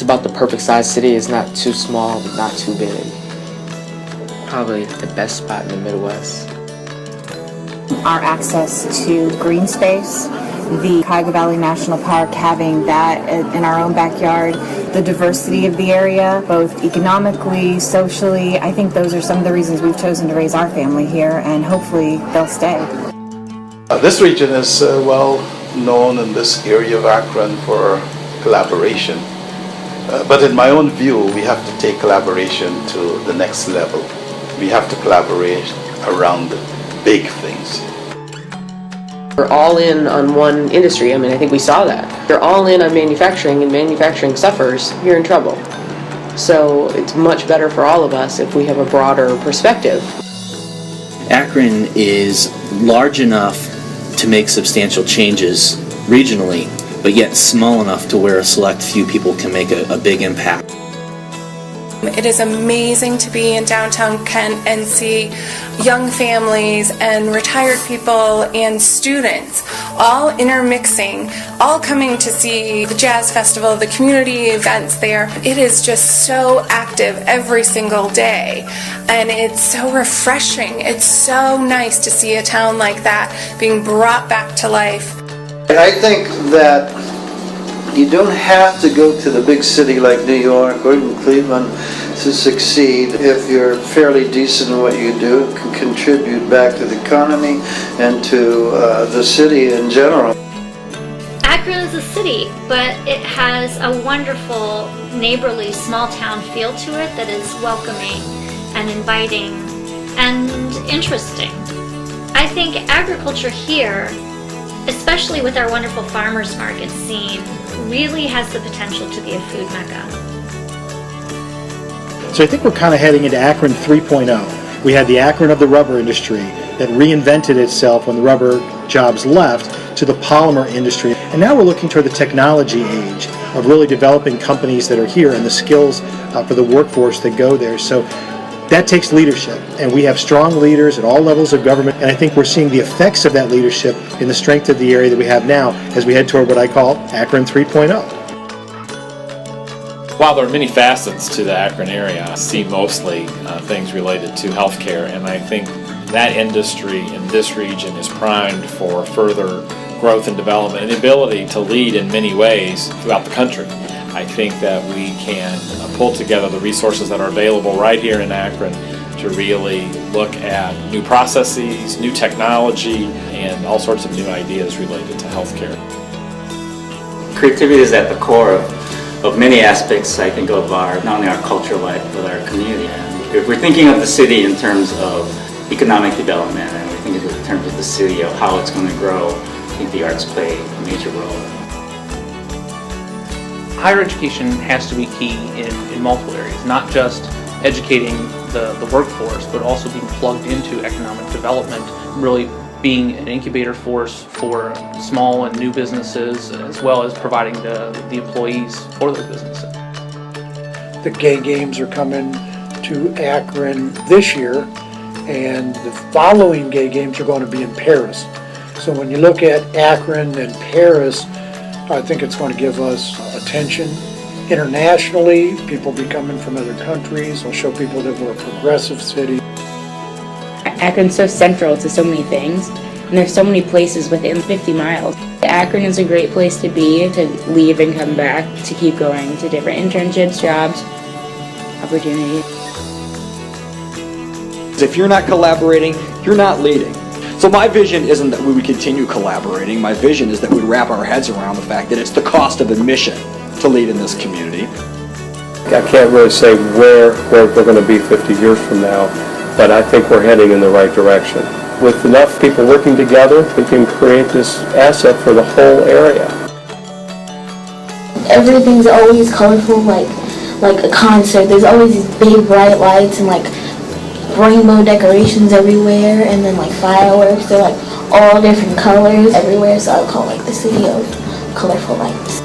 It's about the perfect size city. It's not too small, but not too big. Probably the best spot in the Midwest. Our access to green space, the Cuyahoga Valley National Park, having that in our own backyard, the diversity of the area, both economically, socially. I think those are some of the reasons we've chosen to raise our family here, and hopefully they'll stay. This region is well known in this area of Akron for collaboration. But in my own view, we have to take collaboration to the next level. We have to collaborate around big things. We're all in on one industry. I mean, I think we saw that. They're all in on manufacturing, and manufacturing suffers, you're in trouble. So it's much better for all of us if we have a broader perspective. Akron is large enough to make substantial changes regionally, but yet small enough to where a select few people can make a big impact. It is amazing to be in downtown Kent and see young families and retired people and students all intermixing, all coming to see the jazz festival, the community events there. It is just so active every single day, and it's so refreshing. It's so nice to see a town like that being brought back to life. I think that you don't have to go to the big city like New York or even Cleveland to succeed. If you're fairly decent in what you do, it can contribute back to the economy and to the city in general. Akron is a city, but it has a wonderful, neighborly, small town feel to it that is welcoming and inviting and interesting. I think agriculture here, especially with our wonderful farmers market scene, really has the potential to be a food mecca. So I think we're kind of heading into Akron 3.0. We had the Akron of the rubber industry that reinvented itself when the rubber jobs left to the polymer industry. And now we're looking toward the technology age of really developing companies that are here and the skills for the workforce that go there. So that takes leadership, and we have strong leaders at all levels of government, and I think we're seeing the effects of that leadership in the strength of the area that we have now as we head toward what I call Akron 3.0. While there are many facets to the Akron area, I see mostly things related to healthcare, and I think that industry in this region is primed for further growth and development and the ability to lead in many ways throughout the country. I think that we can pull together the resources that are available right here in Akron to really look at new processes, new technology, and all sorts of new ideas related to healthcare. Creativity is at the core of many aspects, I think, of not only our cultural life, but our community. And if we're thinking of the city in terms of economic development, and we're thinking in terms of the city, of how it's going to grow, I think the arts play a major role. Higher education has to be key in multiple areas, not just educating the workforce, but also being plugged into economic development, really being an incubator force for small and new businesses, as well as providing the employees for those businesses. The gay games are coming to Akron this year, and the following gay games are going to be in Paris. So when you look at Akron and Paris, I think it's going to give us attention internationally. People be coming from other countries. It'll show people that we're a progressive city. Akron's so central to so many things, and there's so many places within 50 miles. Akron is a great place to be, to leave and come back, to keep going to different internships, jobs, opportunities. If you're not collaborating, you're not leading. So my vision isn't that we would continue collaborating. My vision is that we'd wrap our heads around the fact that it's the cost of admission to lead in this community. I can't really say where we're going to be 50 years from now, but I think we're heading in the right direction. With enough people working together, we can create this asset for the whole area. Everything's always colorful, like a concert. There's always these big bright lights and like rainbow decorations everywhere, and then like fireworks. They're like all different colors everywhere, so I would call like the city of colorful lights.